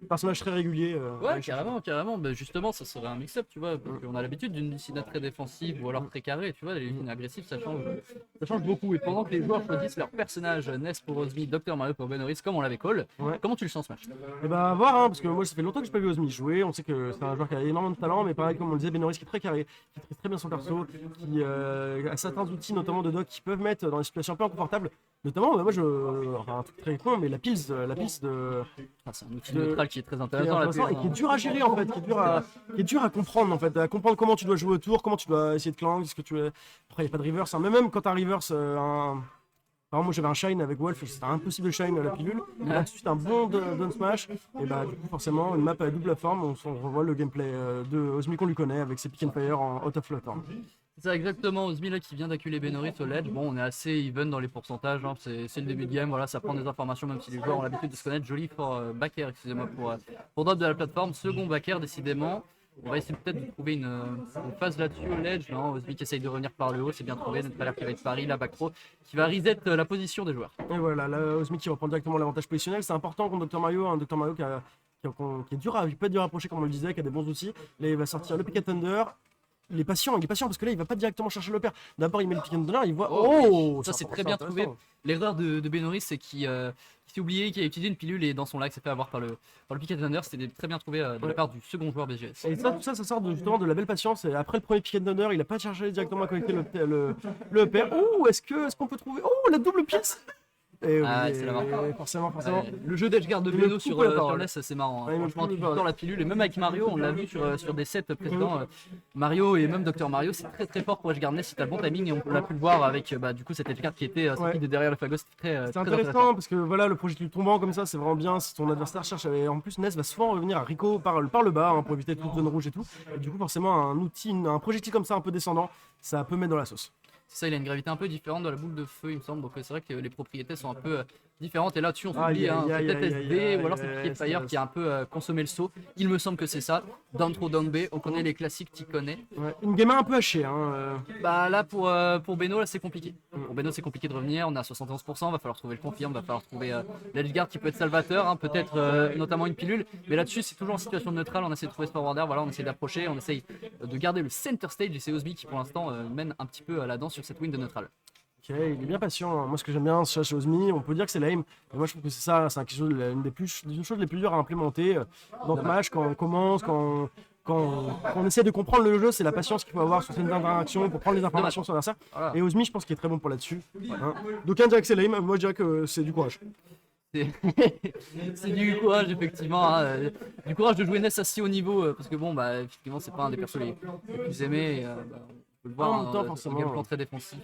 personnage très régulier. Ouais, carrément, carrément. Bah, justement, ça serait un mix-up, tu vois. Parce qu'on a l'habitude d'une Lucina très défensive ou alors très carrée, tu vois. Les Lucina agressives, ça change beaucoup. Et pendant que les joueurs choisissent leur personnage, Ness pour Ozmy, Dr Mario pour Benoris, comme on l'avait call, Ouais. comment tu le sens ce match? Et bah, à voir, hein, parce que moi, ça fait longtemps que j'ai pas vu Ozmi jouer. On sait que c'est un joueur qui a énormément de talent, mais pareil, comme on le disait, Benoris qui est très carré, qui maîtrise très bien son perso, qui a certains outils, notamment de doc, qui peuvent mettre dans des situations un peu inconfortables. Notamment, moi, enfin, un truc très con, mais la pils de. Ah, c'est un outil de- neutral qui est très qui est intéressant. intéressant et qui est dur à gérer en fait, qui est dur à comprendre en fait, à comprendre comment tu dois jouer autour, comment tu dois essayer de clank, ce que tu. Après, il n'y a pas de reverse, hein. Mais même quand tu as reverse, par exemple, moi j'avais un shine avec Wolf, c'était impossible de shine la pilule. Là, tout de suite, un bon down smash, et bah, du coup, forcément, une map à double forme, on revoit le gameplay de Ozmi qu'on lui connaît avec ses pick and fire en out of platform. C'est ça exactement, Ozmy là qui vient d'acculer Benoris au ledge. Bon, on est assez even dans les pourcentages, hein. C'est le début de game, voilà, ça prend des informations même si les joueurs ont l'habitude de se connaître. Joli for backer, excusez-moi pour drop de la plateforme. Second backer décidément. On va essayer peut-être de trouver une phase là-dessus au ledge. Non, Ozmy qui essaye de revenir par le haut, c'est bien trouvé. Notre valeur qui va être Paris, la back pro, qui va reset la position des joueurs. Et voilà, là, Ozmi qui reprend directement l'avantage positionnel, c'est important contre Dr Mario, un Dr Mario qui est dur à, pas dur à approcher comme on le disait, qui a des bons outils. Là, il va sortir le pick and thunder. Il est patient parce que là il va pas directement chercher le père. D'abord il met le pick and thunder, il voit ça c'est très bien trouvé. L'erreur de Benoris c'est qu'il s'est oublié qu'il a utilisé une pilule et dans son lac s'est fait avoir par le pick and thunder. C'était très bien trouvé de la part du second joueur BGS. Et ça, tout ça, ça sort justement de la belle patience. Et après le premier pick and thunder, il a pas cherché directement à connecter le père. Oh, est-ce qu'on peut trouver la double pièce. Et Ah, oui, c'est la marque. forcément. Le jeu d'Edgeguard de Il me Beno coupe sur, la sur parole. NES, c'est marrant. Ouais, il me Franchement, coupe tu la parole. dans la pilule. Et même avec Mario, on l'a vu sur des sets précédents. Mario et même Dr Mario, c'est très très fort pour Edgeguard NES si t'as le bon timing. Et on l'a pu le voir avec du coup cet Edgeguard qui était sorti de derrière le Fagos. C'était C'est très intéressant parce que voilà, le projectile tombant comme ça, c'est vraiment bien. Si ton adversaire cherche, et en plus, Ness va souvent revenir à Rico par le bas hein, pour éviter toute zone rouge et tout. Et du coup, forcément, un projectile comme ça, un peu descendant, ça peut mettre dans la sauce. C'est ça, il a une gravité un peu différente de la boule de feu, il me semble. Donc c'est vrai que les propriétés sont un peu différentes. Et là-dessus, on s'oublie, hein, c'est peut-être SD ou alors c'est Pied Fire qui a un peu consommé le saut. Il me semble que c'est ça. Down throw, down B, on connaît les classiques, tu connais. Ouais, une game un peu hachée. Bah là pour Beno là c'est compliqué. Pour Beno c'est compliqué de revenir, on est à 71%, va falloir trouver le confirm, va falloir trouver l'edgeguard qui peut être salvateur, hein, peut-être notamment une pilule. Mais là-dessus c'est toujours en situation neutrale, on essaie de trouver ce forwarder, voilà, on essaie d'approcher, on essaye de garder le center stage et c'est Ozmy qui pour l'instant mène un petit peu à la danse sur cette win de neutral. Ok, il est bien patient. Hein. Moi, ce que j'aime bien chez Ozmi, on peut dire que c'est lame. Mais moi, je trouve que c'est ça, c'est quelque chose, une choses les plus dures à implémenter dans le match quand on commence, quand on essaie de comprendre le jeu, c'est la patience qu'il faut avoir sur cette interaction pour prendre les informations sur l'adversaire. Voilà. Et Ozmi, je pense qu'il est très bon pour là-dessus. Hein. D'aucuns diraient que c'est lame, moi je dirais que c'est du courage. C'est du courage effectivement, hein, du courage de jouer NES à si haut niveau parce que bon bah effectivement c'est pas un des persos les plus aimés et, on peut le voir En même temps, un forcément. game très défensif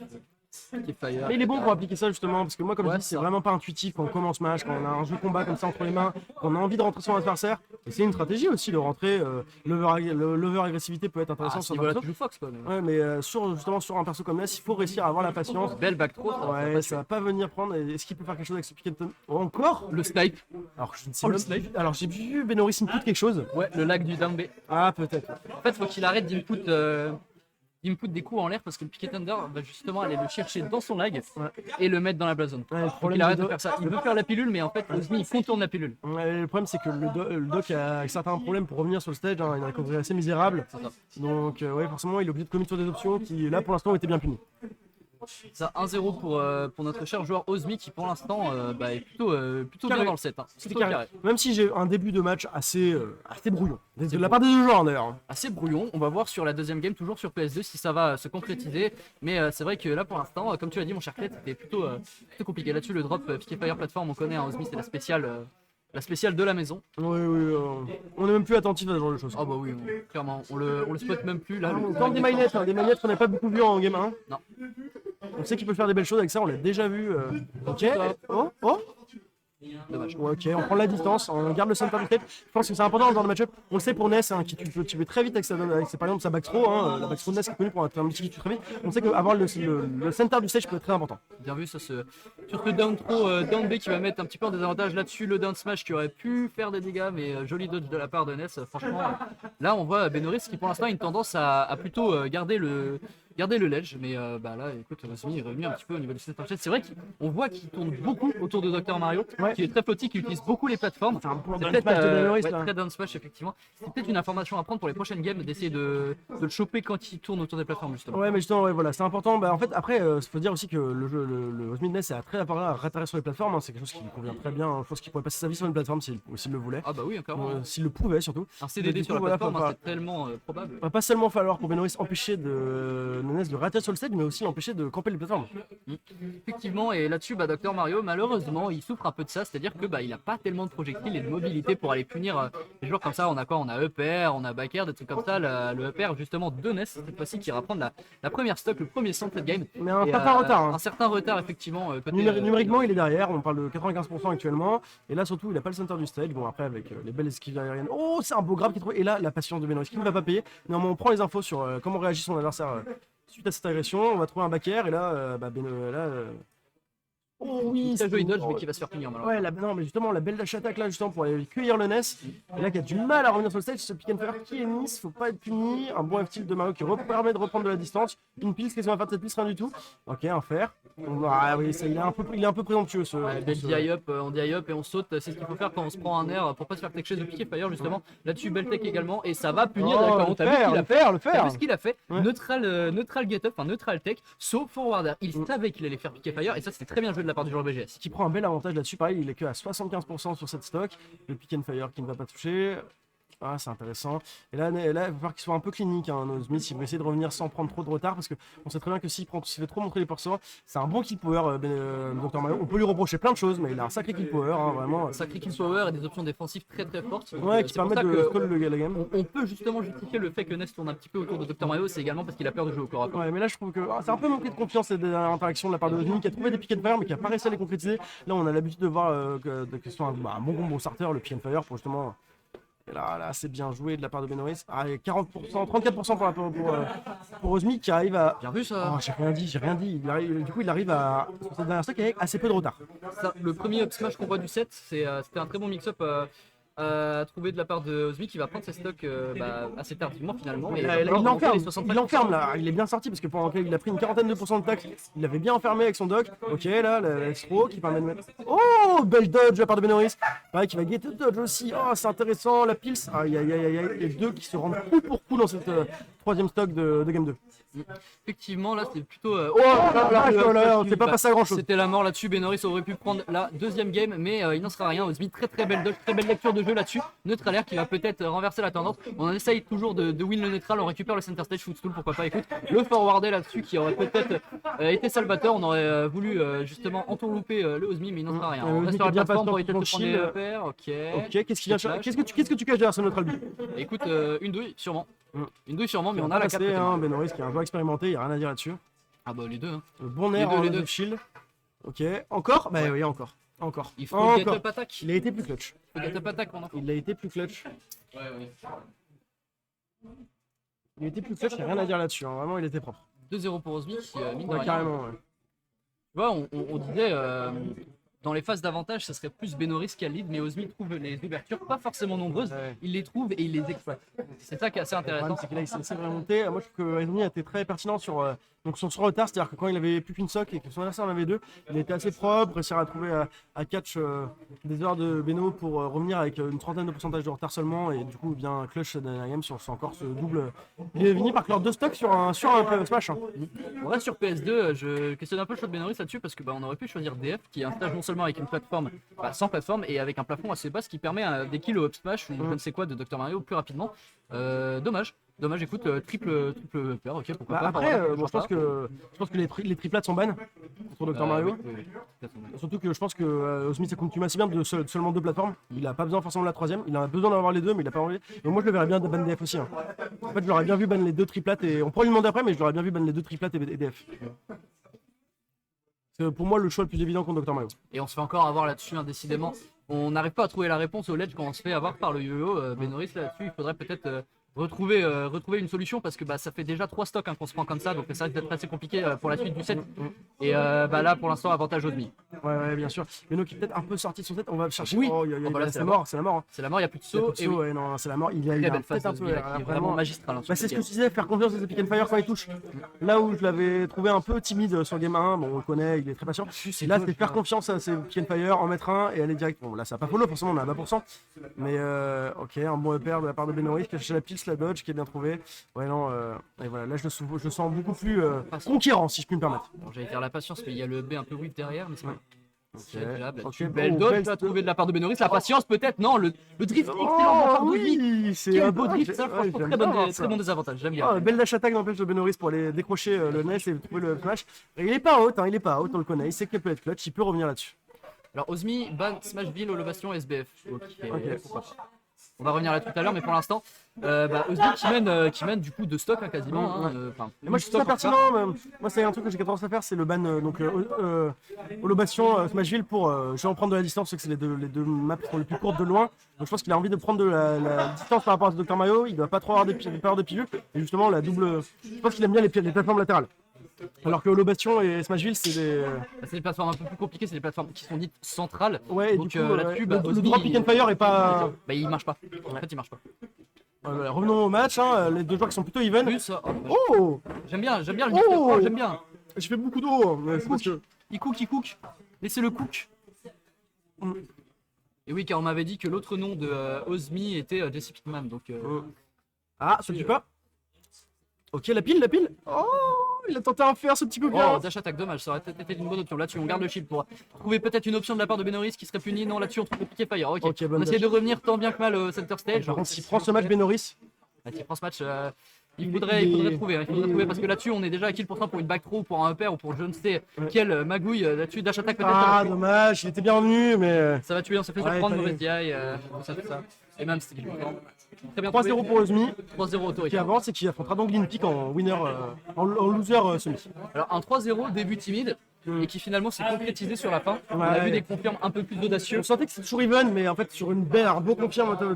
qui est Fire. Mais il est bon pour appliquer ça justement, parce que moi, comme je Ouais, dis, c'est ça. vraiment pas intuitif quand on commence match, quand on a un jeu combat comme ça entre les mains, quand on a envie de rentrer son adversaire. Et c'est une stratégie aussi de rentrer. L'over agressivité peut être intéressant Ah, sur si un voilà perso. tu joues Fox quoi. Ouais, mais justement sur un perso comme Ness, il faut réussir à avoir la patience. Belle back throw, Ouais, ça va pas venir prendre. Est-ce qu'il peut faire quelque chose avec ce pick and turn encore? le snipe, Alors je ne sais le même snipe. Alors j'ai vu Benoris input quelque chose. Ouais le lag du down B. Ah peut-être. En fait faut qu'il arrête d'input des coups en l'air parce que le Picket Thunder va justement aller le chercher dans son lag et le mettre dans la blast zone. Ouais, le Faut problème qu'il arrête de de faire ça. Il veut faire la pilule mais en fait Ozmy il contourne la pilule. Ouais, le problème c'est que le doc a certains problèmes pour revenir sur le stage, hein, il a un recovery assez misérable. C'est ça. Donc ouais forcément il est obligé de commettre sur des options qui là pour l'instant ont été bien punies. Ça 1-0 pour notre cher joueur Ozmy qui pour l'instant est plutôt bien Carré. dans le set. Hein. C'était Plutôt carré. Même si j'ai un début de match assez brouillon. De la part des deux joueurs d'ailleurs. Assez brouillon, on va voir sur la deuxième game, toujours sur PS2 si ça va se concrétiser. Mais c'est vrai que là pour l'instant, comme tu l'as dit mon cher Clét, c'était plutôt compliqué. Là-dessus le drop Picket Fire Platform on connaît, hein, Ozmy c'est la spéciale de la maison. Oui, on est même plus attentif à ce genre de choses. Ah bah oui, clairement, on le spot même plus là. Comme des manettes, des manettes qu'on n'a pas beaucoup vu en game 1. Non. On sait qu'il peut faire des belles choses avec ça, on l'a déjà vu. Ok. Oh. Dommage. Ouais, ok, on prend la distance, on garde le center du stage. Je pense que c'est important dans le genre de match-up. On le sait pour Ness, hein, qui tu peux très vite avec par exemple sa backthrow, hein, la backthrow de Ness qui est connue pour un multi qui tue très vite. On sait qu'avoir le center du stage peut être très important. Bien vu, sur ce down throw, down B qui va mettre un petit peu en désavantage là-dessus, le down smash qui aurait pu faire des dégâts, mais joli dodge de la part de Ness. Franchement, là on voit Benoris qui pour l'instant a une tendance à plutôt garder garder le ledge, mais bah là, écoute, Ozmi est revenu un petit peu au niveau du center stage. C'est vrai qu'on voit qu'il tourne beaucoup autour de Dr Mario, Ouais. qui est très flotti, qui utilise beaucoup les plateformes. C'est un peu C'est down peut-être smash de Benoist, ouais, là. très down smash, effectivement. C'est peut-être une information à prendre pour les prochaines games, d'essayer de le choper quand il tourne autour des plateformes, justement. Ouais, mais justement, ouais, voilà, c'est important. Bah, en fait, après, il faut dire aussi que le jeu, le Osmid Ness, c'est très important à réatterrir sur les plateformes. Hein. C'est quelque chose qui lui convient très bien. Hein. Je pense qu'il pourrait passer sa vie sur une plateforme s'il le voulait. Ah bah oui, encore. S'il le pouvait, surtout. Un CDD du sur coup, la voilà, plateforme, faut hein, pas- c'est tellement probable. Va pas seulement falloir pour Benoist empêcher Ness de réatterrir sur le stage, mais aussi l'empêcher de camper les plateformes. Effectivement, et là-dessus, bah, Dr Mario, malheureusement, il souffre un peu de ça, c'est-à-dire que bah, il a pas tellement de projectiles et de mobilité pour aller punir les joueurs comme ça. On a quoi? On a EPR, on a Backer, des trucs comme ça. Le EPR, justement, de Ness, cette fois-ci, qui va prendre la première stock, le premier centre de game. Mais un Et, certain retard. Hein. Un certain retard, effectivement. Côté, Numériquement, il est derrière. On parle de 95% actuellement. Et là, surtout, il a pas le center du stage. Bon, après, avec les belles esquives aériennes. Oh, c'est un beau grab qui trouve. Et là, la patience de Benoist qui ne va pas payer. Néanmoins, on prend les infos sur comment réagit son adversaire suite à cette agression. On va trouver un backer. Et là, oh oui, c'est un joli dodge, oh, mais qui va se faire punir, malheureusement. ouais, non, mais justement, la belle dash attack là, justement, pour aller cueillir le Ness. Et là, qui a du mal à revenir sur le stage, ce pick and fire qui est miss, faut pas être puni. Un bon F-tilt de Mario qui permet de reprendre de la distance. Une pile, qu'est-ce qu'on va faire de cette pile? Rien du tout. Ok, un fer. Ah oui, ça, il est un peu présomptueux ce. Ouais, belle DI up, on DI up et on saute, c'est ce qu'il faut faire quand on se prend un air pour pas se faire tech chase de piquer fire justement. Là-dessus, belle tech également, et ça va punir directement. T'as vu ce qu'il a fait? T'as vu ce qu'il a fait? Ouais. Neutral get up, enfin neutral tech, sauf forwarder. Il savait qu'il allait faire piquer fire, et ça c'était très bien joué de la part du joueur BGS. Qui prend un bel avantage là-dessus. Pareil, il est que à 75% sur cette stock. Le pick and fire qui ne va pas toucher. Ah, c'est intéressant. Et là, il va falloir qu'il soit un peu clinique, hein, Smith. Il va essayer de revenir sans prendre trop de retard parce qu'on sait très bien que s'il fait trop montrer les pourcents, c'est un bon kill power, Dr Mario. On peut lui reprocher plein de choses, mais il a un sacré kill power, hein, vraiment. Sacré kill power et des options défensives très très fortes. Donc, Ouais, qui c'est pour permettent ça de que call la game. on peut justement justifier le fait que Ness tourne un petit peu autour de Dr Mario, c'est également parce qu'il a peur de jouer au corps à corps. Ouais, mais là je trouve que c'est un peu manqué de confiance cette dernière interaction de la part de Ozmi qui a trouvé des pick and fire mais qui a pas réussi à les concrétiser. Là on a l'habitude de voir que ce soit un bon combo starter le pick and fire pour justement. Et là c'est bien joué de la part de Benoist. Ah, et 40%, 34% pour Ozmi qui arrive à. Bien vu ça. Oh, j'ai rien dit. Du coup il arrive à sur cette dernière stock avec assez peu de retard. Ça, le premier up smash qu'on voit du set, c'était un très bon mix-up à trouver de la part de Ozmi qui va prendre ses stocks assez tardivement finalement. Et Il l'enferme là, il est bien sorti parce que pendant qu'il a pris une quarantaine de pourcents de tac, il avait bien enfermé avec son dock. Ok, là, le S-Pro qui permet de mettre. Oh, belle dodge de la part de Benoist. Pareil, qui va get dodge aussi. Oh, c'est intéressant, la pils. Aïe, aïe, aïe, aïe, les deux qui se rendent coup pour coup dans cette troisième stock de Game 2. Effectivement, là c'était plutôt. C'est pas passé à grand chose. C'était la mort là-dessus. Benoris aurait pu prendre la deuxième game, mais il n'en sera rien. Ozmi, très belle dodge, très belle lecture de jeu là-dessus. Neutral air qui va peut-être renverser la tendance. On essaye toujours de win le neutral, on récupère le center stage footstool, pourquoi pas. Écoute, le forwardé là-dessus qui aurait peut-être été salvateur. On aurait voulu justement entourlouper le Ozmi, mais il n'en sera rien. On reste sur la plateforme pour éviter de prendre les repères. Ok, qu'est-ce que tu caches derrière ce neutral but? écoute, une douille sûrement. Une douille sûrement, mais on a la 4. Benoist qui est un joueur expérimenté, il n'y a rien à dire là-dessus. Ah bah les deux. Hein. Le bon air en deux shield. Ok, encore? Bah oui, encore. Il faut get up attack. Il a été plus clutch. Get up attack, mon enfant. Il a été plus clutch. Ouais. Il a été plus clutch, il n'y a rien à dire là-dessus. Hein. Vraiment, il était propre. 2-0 pour Ozmi, mine de Ouais, rien. carrément, ouais. Tu vois, on disait dans les phases d'avantage, ça serait plus Benoris qui a le lead, mais Ozmi trouve les ouvertures pas forcément nombreuses. Ouais. Il les trouve et il les exploite. C'est ça qui est assez Le problème, intéressant. c'est qu'il a essayé de remonter. Moi, je trouve que Ozmi a été très pertinent sur son retard, c'est-à-dire que quand il avait plus qu'une sock et que son adversaire en avait deux, il était assez propre, réussir à trouver à catch des heures de Beno pour revenir avec une trentaine de pourcentage de retard seulement et du coup bien clutch dans la game sur encore ce double. Il est fini par clore deux stocks sur un smash. Hein. On reste sur PS2, je questionne un peu le choix de Benoris là-dessus parce que on aurait pu choisir DF qui est un stage non seulement avec une plateforme, sans plateforme et avec un plafond assez bas, ce qui permet des kills au up smash ou je ne sais quoi de Dr Mario plus rapidement. Dommage, écoute, triple pair, ok, pourquoi pas. Après, je pense que les triplats sont ban contre Dr Mario. Oui. Surtout que je pense que Ozmi ça contume assez bien de seulement deux plateformes. Il a pas besoin forcément de la troisième. Il a besoin d'avoir les deux, mais il a pas envie. Donc moi je le verrais bien ban DF aussi. Hein. En fait, je l'aurais bien vu ban les deux triplates et on pourrait lui demander après, mais je l'aurais bien vu ban les deux triplates et DF. C'est pour moi le choix le plus évident contre Dr Mario. Et on se fait encore avoir là-dessus, hein, décidément. On n'arrive pas à trouver la réponse au ledge quand on se fait avoir par le yo-yo. Benoris là-dessus, il faudrait peut-être retrouver une solution parce que bah, ça fait déjà 3 stocks hein, qu'on se prend comme ça, donc ça risque d'être assez compliqué pour la suite du set. Et bah, là, pour l'instant, avantage Ozmi. Ouais, bien sûr. Beno qui est peut-être un peu sorti de son set, on va chercher. Oui. Oh, Bah là, c'est la mort, c'est la mort. Hein. C'est la mort, il n'y a plus de Il y a saut. plus de saut, ouais, non, c'est la mort. Il a Très belle phase peut-être un d'Ozmi, peu. là, qui est vraiment magistral. Hein, Bah, c'est ce que tu disais, faire confiance à Pick and Fire quand il touche. Là où je l'avais trouvé un peu timide sur Game 1, bon, on le connaît, il est très patient. Et là, c'est faire confiance à ces Pick and Fire, en mettre un et aller direct. Bon, là, ça n'a pas follow, forcément, on est à 20%. Mais ok, un bon repère de la part de Benoris qui a cherché la pile, la dodge, qui est bien trouvé. Ouais, non, et voilà, là, je le sens beaucoup plus conquérant, si je puis me permettre. Bon, j'allais dire la patience, mais il y a le B un peu whip derrière, mais c'est pas. Ok, Belle dodge, tu as trouvé de la part de Benoris. La patience, peut-être, non, le drift excellent de la part de Ozmi. Oui, c'est Quel un beau drift, ça, franchement, très bon désavantage, j'aime bien. Belle dash attaque n'empêche de Benoris pour aller décrocher le nest et trouver le flash. Et il est pas out, on le connaît, il sait qu'il peut être clutch, il peut revenir là-dessus. Alors Ozmi, ban, Smashville, Holobastion, SBF. Ok, pourquoi pas. On va revenir là tout à l'heure, mais pour l'instant, Ozmi qui mène du coup de stock hein, quasiment. Hein, et moi je trouve ça pertinent, moi c'est un truc que j'ai tendance à faire, c'est le ban Holobastion Smashville pour je vais en prendre de la distance, parce que c'est les deux maps qui sont les plus courtes de loin. Donc je pense qu'il a envie de prendre de la distance par rapport à ce Dr Mario, il doit pas trop avoir des peurs de pilule, et justement la double. Je pense qu'il aime bien les plateformes latérales. Alors que Holobastion et Smashville, c'est des plateformes un peu plus compliquées, c'est des plateformes qui sont dites centrales. Ouais, donc du coup, là-dessus, le drop pick and fire est pas. Bah, il marche pas. En fait, il marche pas. Voilà, revenons au match, hein, les deux joueurs qui sont plutôt even. Plus, oh j'aime bien le micro, j'aime bien. Je fais beaucoup d'eau, mais c'est parce que. Il cook. Laissez-le cook. Et oui, car on m'avait dit que l'autre nom de Ozmi était Jesse Pinkman, donc. Ah, ça ne dit pas. Ok, la pile. Oh, il a tenté un faire ce petit coquin. Oh, dash attaque, dommage, ça aurait peut-être été une bonne option. Là-dessus, on garde le shield pour trouver peut-être une option de la part de Benoris qui serait puni. Non, là-dessus, on trouve le piqué fire. Ok, on essaie de revenir tant bien que mal au center stage. Par contre, s'il prend ce match, Benoris. S'il prend ce match, il faudrait trouver. Parce que là-dessus, on est déjà à kill pour une back throw, pour un upper ou pour je ne sais quelle magouille. Là-dessus, dash attaque peut-être. Ah, dommage, il était bien venu, mais. Ça va tuer, on s'est fait surprendre, mauvaise DI, tout ça. Et même, c'était très bien. 3-0 pour Ozmi. 3-0 autorité. Qui avance et qui affrontera donc Linpick en winner, en loser semi. Alors, un 3-0, début timide. Et qui finalement s'est concrétisé sur la fin. On a vu des confirmes un peu plus audacieux. On sentait que c'est toujours even, mais en fait, sur un beau confirme